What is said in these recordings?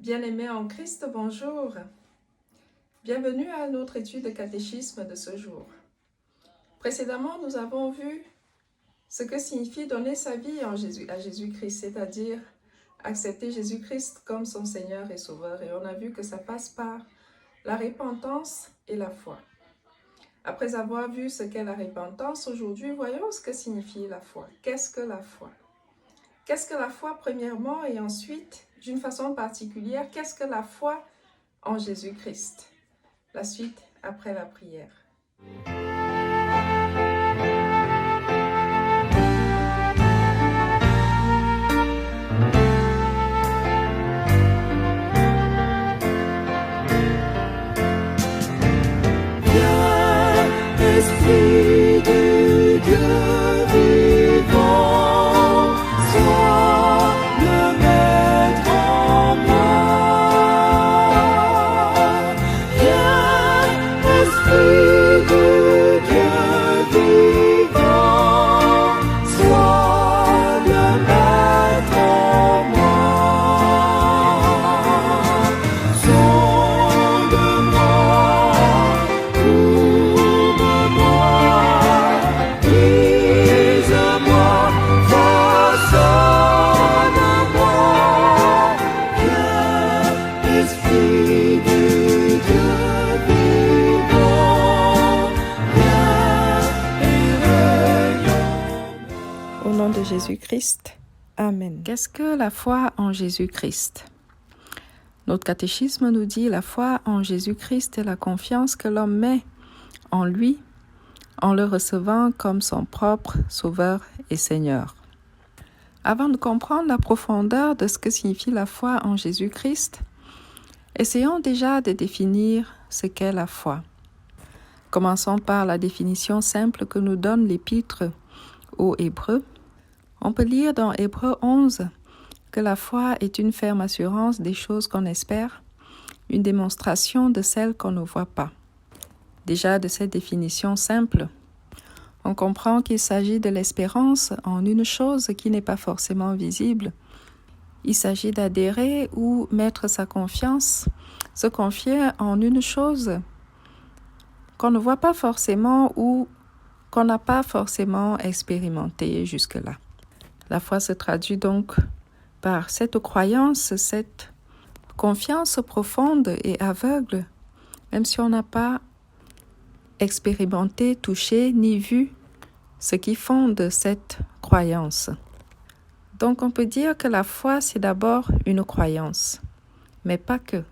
Bien-aimés en Christ, bonjour. Bienvenue à notre étude de catéchisme de ce jour. Précédemment, nous avons vu ce que signifie donner sa vie à Jésus-Christ, c'est-à-dire accepter Jésus-Christ comme son Seigneur et Sauveur. Et on a vu que ça passe par la repentance et la foi. Après avoir vu ce qu'est la repentance, aujourd'hui, voyons ce que signifie la foi. Qu'est-ce que la foi? Qu'est-ce que la foi premièrement et ensuite, d'une façon particulière, qu'est-ce que la foi en Jésus-Christ? La suite après la prière. Esprit de Dieu vivant, sois le maître en moi. Viens, Esprit de Dieu vivant, sois le maître en moi. Sonde-moi. Au nom de Jésus-Christ, Amen. Qu'est-ce que la foi en Jésus-Christ? Notre catéchisme nous dit la foi en Jésus-Christ est la confiance que l'homme met en lui en le recevant comme son propre Sauveur et Seigneur. Avant de comprendre la profondeur de ce que signifie la foi en Jésus-Christ, essayons déjà de définir ce qu'est la foi. Commençons par la définition simple que nous donne l'Épître aux Hébreux. On peut lire dans Hébreux 11 que la foi est une ferme assurance des choses qu'on espère, une démonstration de celles qu'on ne voit pas. Déjà de cette définition simple, on comprend qu'il s'agit de l'espérance en une chose qui n'est pas forcément visible. Il s'agit d'adhérer ou mettre sa confiance, se confier en une chose qu'on ne voit pas forcément ou qu'on n'a pas forcément expérimenté jusque-là. La foi se traduit donc par cette croyance, cette confiance profonde et aveugle, même si on n'a pas expérimenté, touché, ni vu ce qui fonde cette croyance. Donc on peut dire que la foi, c'est d'abord une croyance, mais pas que.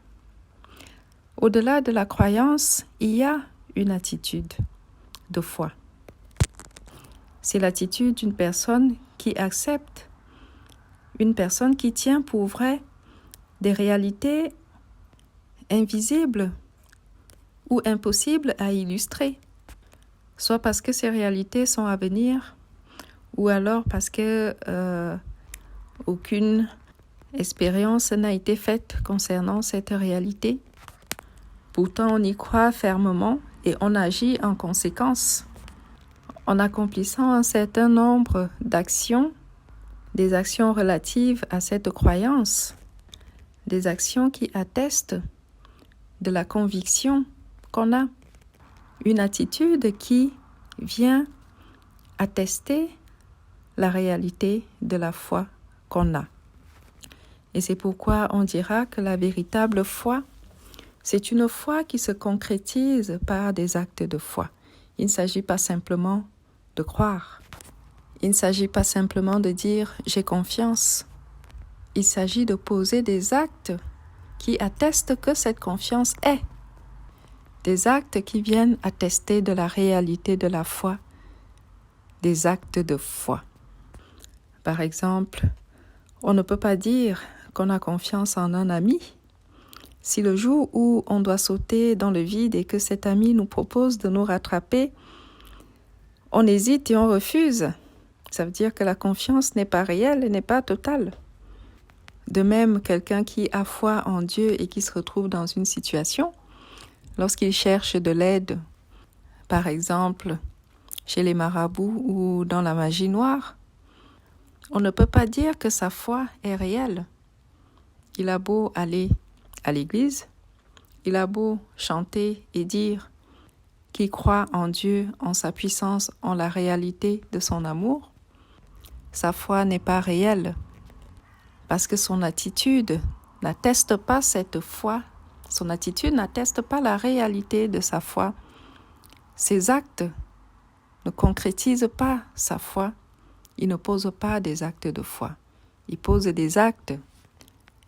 Au-delà de la croyance, il y a une attitude de foi. C'est l'attitude d'une personne qui accepte, une personne qui tient pour vrai des réalités invisibles ou impossibles à illustrer, soit parce que ces réalités sont à venir, ou alors parce que aucune expérience n'a été faite concernant cette réalité. Pourtant, on y croit fermement et on agit en conséquence, en accomplissant un certain nombre d'actions, des actions relatives à cette croyance, des actions qui attestent de la conviction qu'on a, une attitude qui vient attester la réalité de la foi qu'on a. Et c'est pourquoi on dira que la véritable foi, c'est une foi qui se concrétise par des actes de foi. Il ne s'agit pas simplement de croire. Il ne s'agit pas simplement de dire « j'ai confiance ». Il s'agit de poser des actes qui attestent que cette confiance est. Des actes qui viennent attester de la réalité de la foi. Des actes de foi. Par exemple, on ne peut pas dire qu'on a confiance en un ami si le jour où on doit sauter dans le vide et que cet ami nous propose de nous rattraper, on hésite et on refuse. Ça veut dire que la confiance n'est pas réelle et n'est pas totale. De même, quelqu'un qui a foi en Dieu et qui se retrouve dans une situation, lorsqu'il cherche de l'aide, par exemple, chez les marabouts ou dans la magie noire, on ne peut pas dire que sa foi est réelle. Il a beau aller à l'église, il a beau chanter et dire qu'il croit en Dieu, en sa puissance, en la réalité de son amour, sa foi n'est pas réelle parce que son attitude n'atteste pas cette foi, son attitude n'atteste pas la réalité de sa foi. Ses actes ne concrétisent pas sa foi. Il ne pose pas des actes de foi. Il pose des actes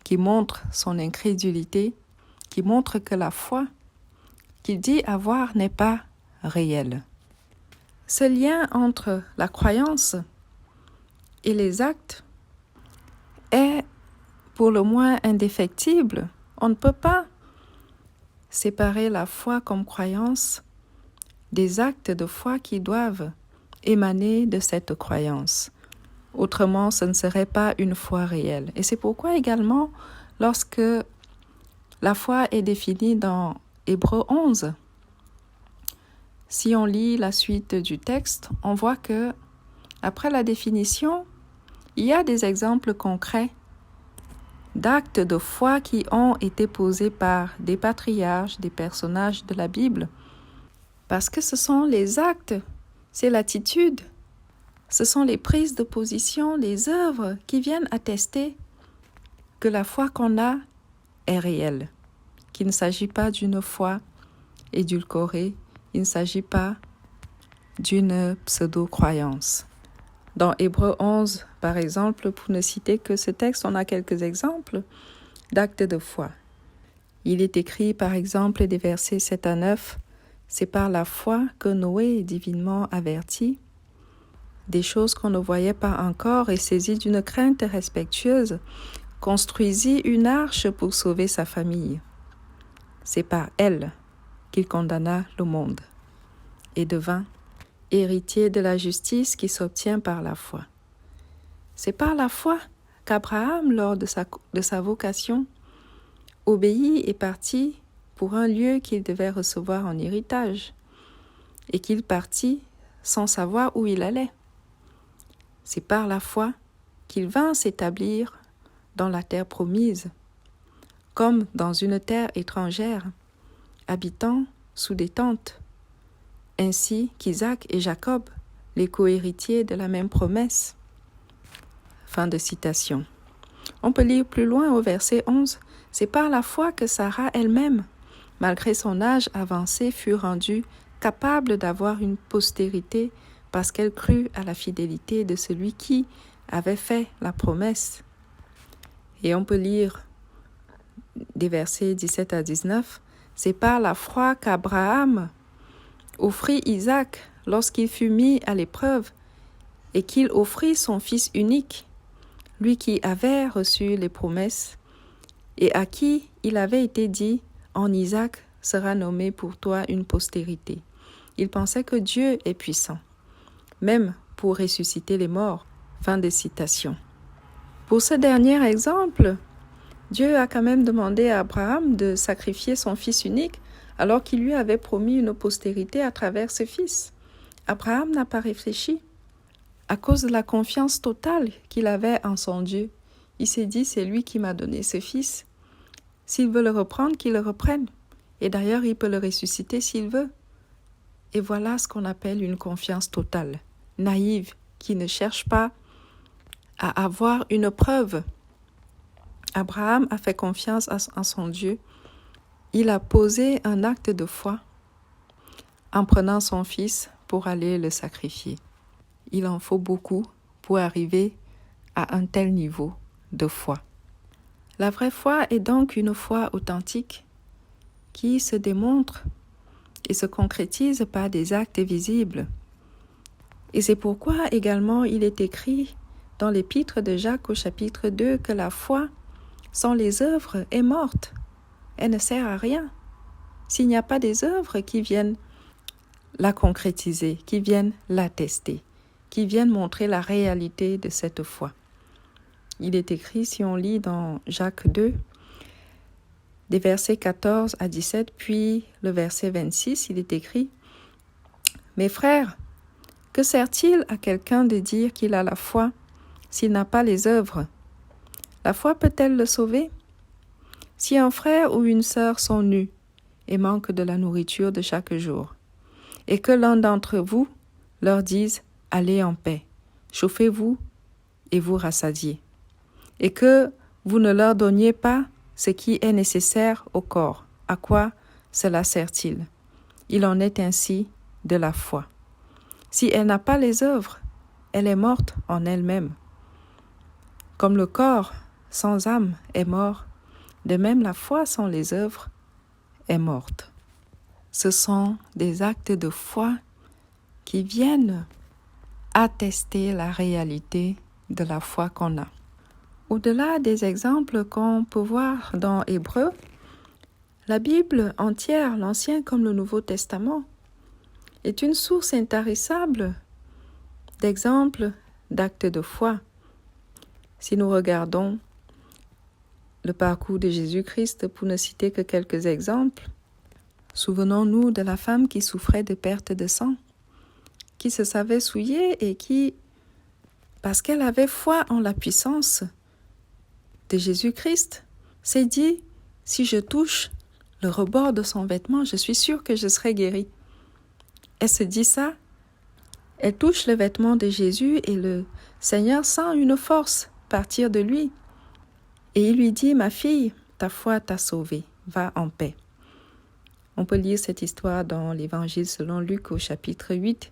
qui montrent son incrédulité, qui montrent que la foi qu'il dit avoir n'est pas réelle. Ce lien entre la croyance et les actes est pour le moins indéfectible. On ne peut pas séparer la foi comme croyance des actes de foi qui doivent émaner de cette croyance. Autrement, ce ne serait pas une foi réelle. Et c'est pourquoi également, lorsque la foi est définie dans Hébreux 11, si on lit la suite du texte, on voit que, après la définition, il y a des exemples concrets d'actes de foi qui ont été posés par des patriarches, des personnages de la Bible. Parce que ce sont les actes, c'est l'attitude, ce sont les prises de position, les œuvres qui viennent attester que la foi qu'on a est réelle, qu'il ne s'agit pas d'une foi édulcorée, il ne s'agit pas d'une pseudo-croyance. Dans Hébreux 11, par exemple, pour ne citer que ce texte, on a quelques exemples d'actes de foi. Il est écrit, par exemple, des versets 7 à 9, « C'est par la foi que Noé est divinement averti, des choses qu'on ne voyait pas encore et saisi d'une crainte respectueuse, construisit une arche pour sauver sa famille. C'est par elle qu'il condamna le monde et devint héritier de la justice qui s'obtient par la foi. C'est par la foi qu'Abraham, lors de sa vocation, obéit et partit pour un lieu qu'il devait recevoir en héritage, et qu'il partit sans savoir où il allait. C'est par la foi qu'il vint s'établir dans la terre promise, comme dans une terre étrangère, habitant sous des tentes, ainsi qu'Isaac et Jacob, les co-héritiers de la même promesse. » Fin de citation. On peut lire plus loin au verset 11, « C'est par la foi que Sarah elle-même, malgré son âge avancé, fut rendue capable d'avoir une postérité parce qu'elle crut à la fidélité de celui qui avait fait la promesse. » Et on peut lire des versets 17 à 19, « C'est par la foi qu'Abraham offrit Isaac lorsqu'il fut mis à l'épreuve et qu'il offrit son fils unique, lui qui avait reçu les promesses et à qui il avait été dit, en Isaac sera nommé pour toi une postérité. Il pensait que Dieu est puissant, même pour ressusciter les morts. » Fin de citation. Pour ce dernier exemple, Dieu a quand même demandé à Abraham de sacrifier son fils unique alors qu'il lui avait promis une postérité à travers ce fils. Abraham n'a pas réfléchi. À cause de la confiance totale qu'il avait en son Dieu, il s'est dit, c'est lui qui m'a donné ce fils. S'il veut le reprendre, qu'il le reprenne. Et d'ailleurs, il peut le ressusciter s'il veut. Et voilà ce qu'on appelle une confiance totale, naïve, qui ne cherche pas à avoir une preuve. Abraham a fait confiance en son Dieu. Il a posé un acte de foi en prenant son fils pour aller le sacrifier. Il en faut beaucoup pour arriver à un tel niveau de foi. La vraie foi est donc une foi authentique qui se démontre et se concrétise par des actes visibles. Et c'est pourquoi également il est écrit dans l'épître de Jacques au chapitre 2 que la foi sans les œuvres est morte. Elle ne sert à rien s'il n'y a pas des œuvres qui viennent la concrétiser, qui viennent l'attester, qui viennent montrer la réalité de cette foi. Il est écrit, si on lit dans Jacques 2, des versets 14 à 17, puis le verset 26, il est écrit « Mes frères, que sert-il à quelqu'un de dire qu'il a la foi s'il n'a pas les œuvres? La foi peut-elle le sauver? Si un frère ou une sœur sont nus et manquent de la nourriture de chaque jour, et que l'un d'entre vous leur dise « Allez en paix, chauffez-vous et vous rassasiez », et que vous ne leur donniez pas ce qui est nécessaire au corps, à quoi cela sert-il? Il en est ainsi de la foi. Si elle n'a pas les œuvres, elle est morte en elle-même. Comme le corps sans âme est mort, de même la foi sans les œuvres est morte. Ce sont des actes de foi qui viennent attester la réalité de la foi qu'on a. Au-delà des exemples qu'on peut voir dans Hébreux, la Bible entière, l'Ancien comme le Nouveau Testament, est une source intarissable d'exemples d'actes de foi. Si nous regardons le parcours de Jésus-Christ, pour ne citer que quelques exemples, souvenons-nous de la femme qui souffrait de perte de sang, qui se savait souillée et qui, parce qu'elle avait foi en la puissance de Jésus-Christ, s'est dit, si je touche le rebord de son vêtement, je suis sûre que je serai guérie. Elle se dit ça, elle touche le vêtement de Jésus et le Seigneur sent une force partir de lui. Et il lui dit, ma fille, ta foi t'a sauvée, va en paix. On peut lire cette histoire dans l'Évangile selon Luc au chapitre 8,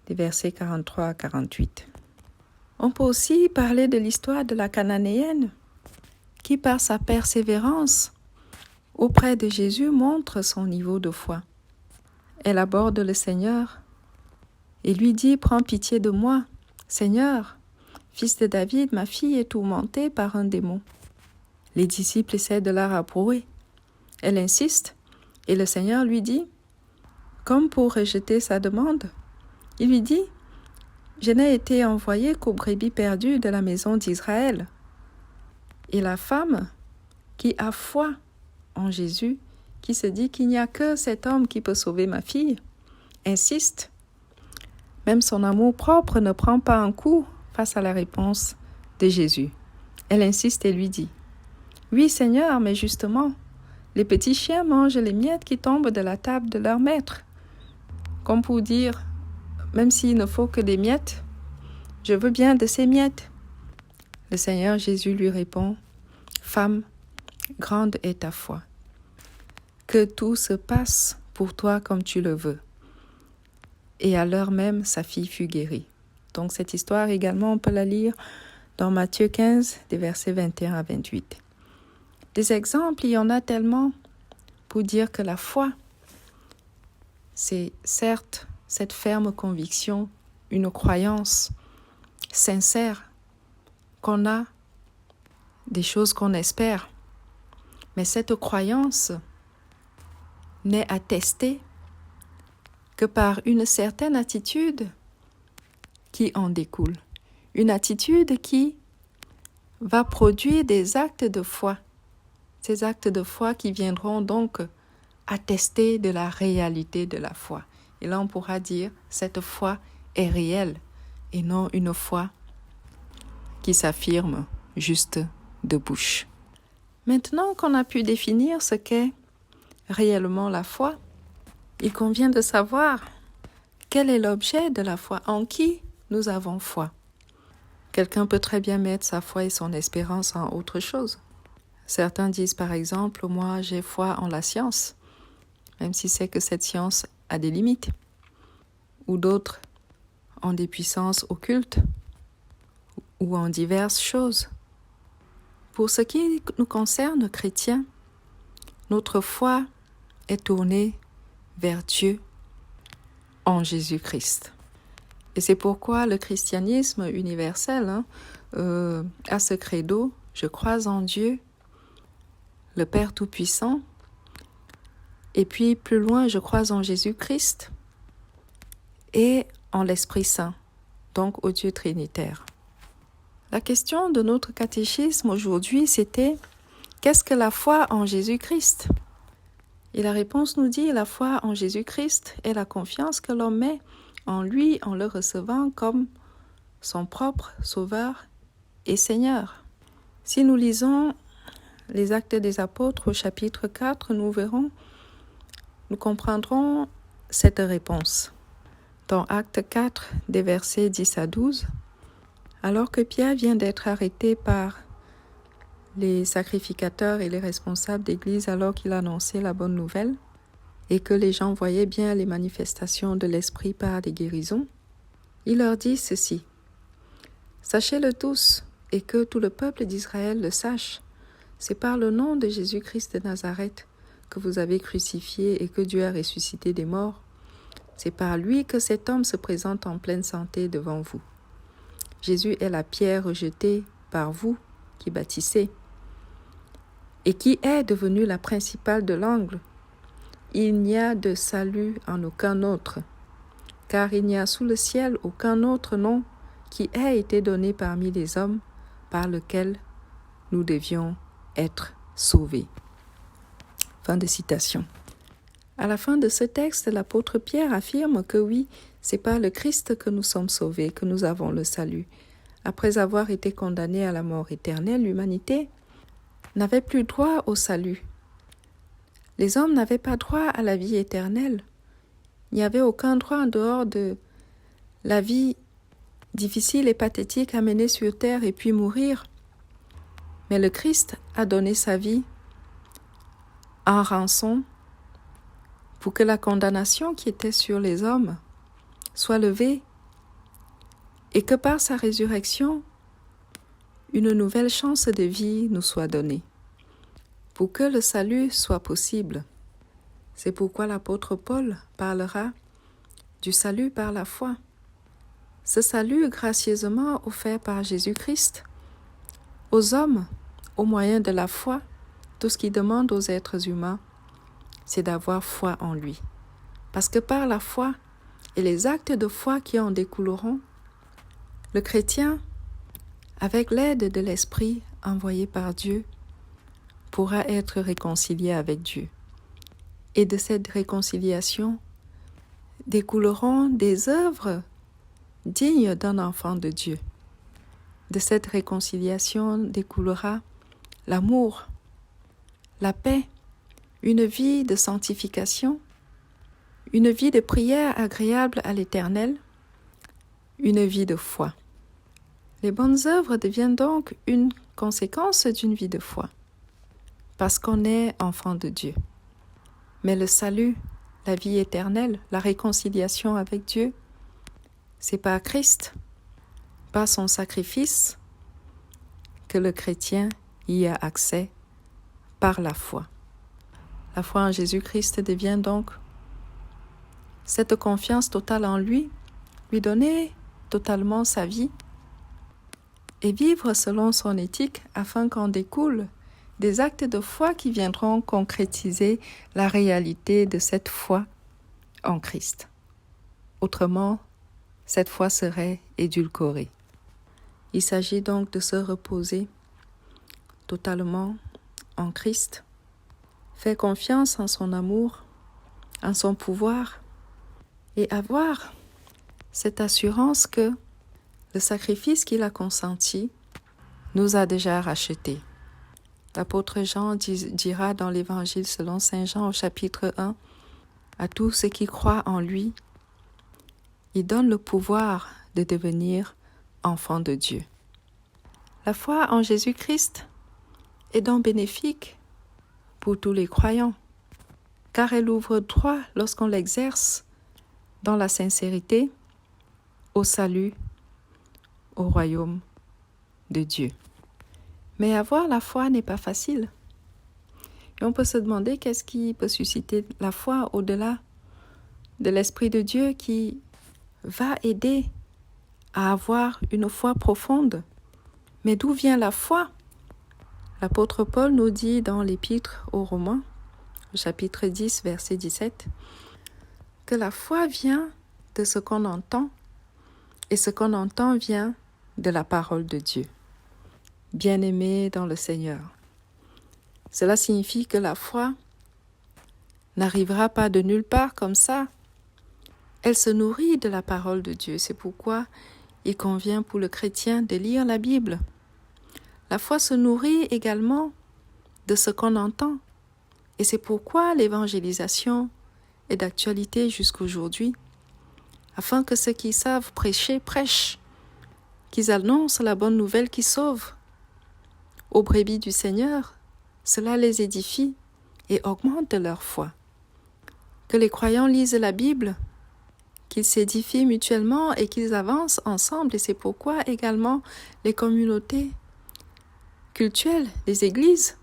des versets 43 à 48. On peut aussi parler de l'histoire de la Cananéenne, qui par sa persévérance auprès de Jésus montre son niveau de foi. Elle aborde le Seigneur et lui dit, prends pitié de moi, Seigneur, fils de David, ma fille est tourmentée par un démon. Les disciples essaient de la rapprouer. Elle insiste et le Seigneur lui dit, comme pour rejeter sa demande, il lui dit, je n'ai été envoyé qu'aux brebis perdues de la maison d'Israël. Et la femme qui a foi en Jésus, qui se dit qu'il n'y a que cet homme qui peut sauver ma fille, insiste. Même son amour propre ne prend pas un coup face à la réponse de Jésus. Elle insiste et lui dit, oui Seigneur, mais justement, les petits chiens mangent les miettes qui tombent de la table de leur maître. Comme pour dire, même s'il ne faut que des miettes, je veux bien de ces miettes. Le Seigneur Jésus lui répond, femme, grande est ta foi. Que tout se passe pour toi comme tu le veux. Et à l'heure même, sa fille fut guérie. Donc cette histoire également, on peut la lire dans Matthieu 15, des versets 21 à 28. Des exemples, il y en a tellement pour dire que la foi, c'est certes cette ferme conviction, une croyance sincère qu'on a des choses qu'on espère. Mais cette croyance n'est attestée que par une certaine attitude qui en découle. Une attitude qui va produire des actes de foi. Ces actes de foi qui viendront donc attester de la réalité de la foi. Et là, on pourra dire, cette foi est réelle et non une foi qui s'affirme juste de bouche. Maintenant qu'on a pu définir ce qu'est réellement la foi, il convient de savoir quel est l'objet de la foi, en qui nous avons foi. Quelqu'un peut très bien mettre sa foi et son espérance en autre chose. Certains disent par exemple, moi j'ai foi en la science, même si c'est que cette science a des limites. Ou d'autres en des puissances occultes ou en diverses choses. Pour ce qui nous concerne, chrétiens, notre foi est tournée vers Dieu en Jésus-Christ. Et c'est pourquoi le christianisme universel a ce credo, je crois en Dieu, le Père Tout-Puissant, et puis plus loin, je crois en Jésus-Christ et en l'Esprit Saint, donc au Dieu Trinitaire. La question de notre catéchisme aujourd'hui, c'était « Qu'est-ce que la foi en Jésus-Christ ?» Et la réponse nous dit « La foi en Jésus-Christ est la confiance que l'homme met en lui en le recevant comme son propre Sauveur et Seigneur. » Si nous lisons les Actes des Apôtres au chapitre 4, nous comprendrons cette réponse. Dans Acte 4, des versets 10 à 12, alors que Pierre vient d'être arrêté par les sacrificateurs et les responsables d'église alors qu'il annonçait la bonne nouvelle et que les gens voyaient bien les manifestations de l'esprit par des guérisons, il leur dit ceci: « Sachez-le tous et que tout le peuple d'Israël le sache, c'est par le nom de Jésus-Christ de Nazareth que vous avez crucifié et que Dieu a ressuscité des morts. C'est par lui que cet homme se présente en pleine santé devant vous. Jésus est la pierre rejetée par vous qui bâtissez et qui est devenue la principale de l'angle. Il n'y a de salut en aucun autre, car il n'y a sous le ciel aucun autre nom qui ait été donné parmi les hommes par lequel nous devions être sauvés. » Fin de citation. À la fin de ce texte, l'apôtre Pierre affirme que oui, c'est par le Christ que nous sommes sauvés, que nous avons le salut. Après avoir été condamnée à la mort éternelle, l'humanité n'avait plus droit au salut. Les hommes n'avaient pas droit à la vie éternelle. Il n'y avait aucun droit en dehors de la vie difficile et pathétique à mener sur terre et puis mourir. Mais le Christ a donné sa vie en rançon pour que la condamnation qui était sur les hommes soit levée et que par sa résurrection, une nouvelle chance de vie nous soit donnée, pour que le salut soit possible. C'est pourquoi l'apôtre Paul parlera du salut par la foi. Ce salut gracieusement offert par Jésus-Christ aux hommes au moyen de la foi, tout ce qu'il demande aux êtres humains, c'est d'avoir foi en lui. Parce que par la foi et les actes de foi qui en découleront, le chrétien, avec l'aide de l'Esprit envoyé par Dieu, pourra être réconcilié avec Dieu. Et de cette réconciliation découleront des œuvres dignes d'un enfant de Dieu. De cette réconciliation découlera l'amour, la paix, une vie de sanctification, une vie de prière agréable à l'Éternel, une vie de foi. Les bonnes œuvres deviennent donc une conséquence d'une vie de foi, parce qu'on est enfant de Dieu. Mais le salut, la vie éternelle, la réconciliation avec Dieu, c'est par Christ, par son sacrifice, que le chrétien y a accès par la foi. La foi en Jésus-Christ devient donc cette confiance totale en lui donner totalement sa vie et vivre selon son éthique afin qu'en découle des actes de foi qui viendront concrétiser la réalité de cette foi en Christ. Autrement, cette foi serait édulcorée. Il s'agit donc de se reposer totalement en Christ, faire confiance en son amour, en son pouvoir et avoir cette assurance que le sacrifice qu'il a consenti nous a déjà rachetés. L'apôtre Jean dira dans l'Évangile selon saint Jean au chapitre 1, à tous ceux qui croient en lui, il donne le pouvoir de devenir enfants de Dieu. La foi en Jésus-Christ est donc bénéfique pour tous les croyants, car elle ouvre droit lorsqu'on l'exerce dans la sincérité, au salut, au royaume de Dieu. Mais avoir la foi n'est pas facile. Et on peut se demander qu'est-ce qui peut susciter la foi au-delà de l'Esprit de Dieu qui va aider à avoir une foi profonde. Mais d'où vient la foi? L'apôtre Paul nous dit dans l'Épître aux Romains, au chapitre 10, verset 17, que la foi vient de ce qu'on entend, et ce qu'on entend vient de la parole de Dieu. Bien-aimés dans le Seigneur, cela signifie que la foi n'arrivera pas de nulle part comme ça. Elle se nourrit de la parole de Dieu. C'est pourquoi il convient pour le chrétien de lire la Bible. La foi se nourrit également de ce qu'on entend. Et c'est pourquoi l'évangélisation est d'actualité jusqu'aujourd'hui, afin que ceux qui savent prêcher prêchent, qu'ils annoncent la bonne nouvelle qui sauve. Aux brebis du Seigneur, cela les édifie et augmente leur foi. Que les croyants lisent la Bible, qu'ils s'édifient mutuellement et qu'ils avancent ensemble. Et c'est pourquoi également les communautés cultuelles, les églises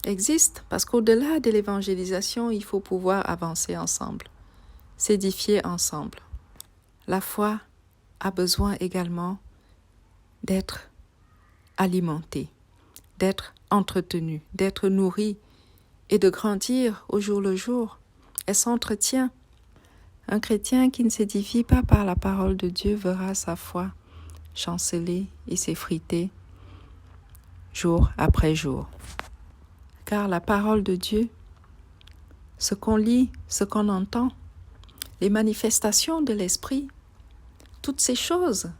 existent, parce qu'au-delà de l'évangélisation, il faut pouvoir avancer ensemble, s'édifier ensemble. La foi a besoin également d'être alimentée, d'être entretenue, d'être nourrie et de grandir au jour le jour. Elle s'entretient. Un chrétien qui ne s'édifie pas par la parole de Dieu verra sa foi chanceler et s'effriter jour après jour. Car la parole de Dieu, ce qu'on lit, ce qu'on entend, les manifestations de l'esprit, toutes ces choses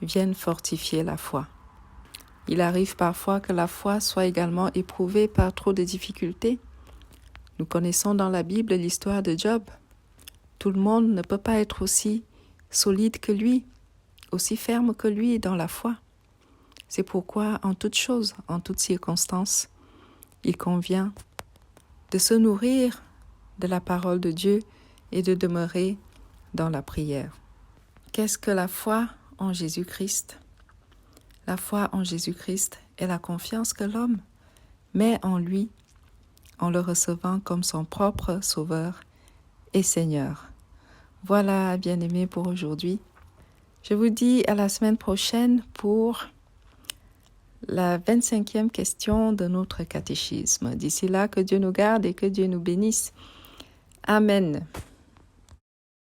viennent fortifier la foi. Il arrive parfois que la foi soit également éprouvée par trop de difficultés. Nous connaissons dans la Bible l'histoire de Job. Tout le monde ne peut pas être aussi solide que lui, aussi ferme que lui dans la foi. C'est pourquoi, en toutes choses, en toutes circonstances, il convient de se nourrir de la parole de Dieu et de demeurer dans la prière. Qu'est-ce que la foi en Jésus-Christ? La foi en Jésus-Christ est la confiance que l'homme met en lui en le recevant comme son propre Sauveur et Seigneur. Voilà, bien-aimés, pour aujourd'hui. Je vous dis à la semaine prochaine pour la 25e question de notre catéchisme. D'ici là, que Dieu nous garde et que Dieu nous bénisse. Amen.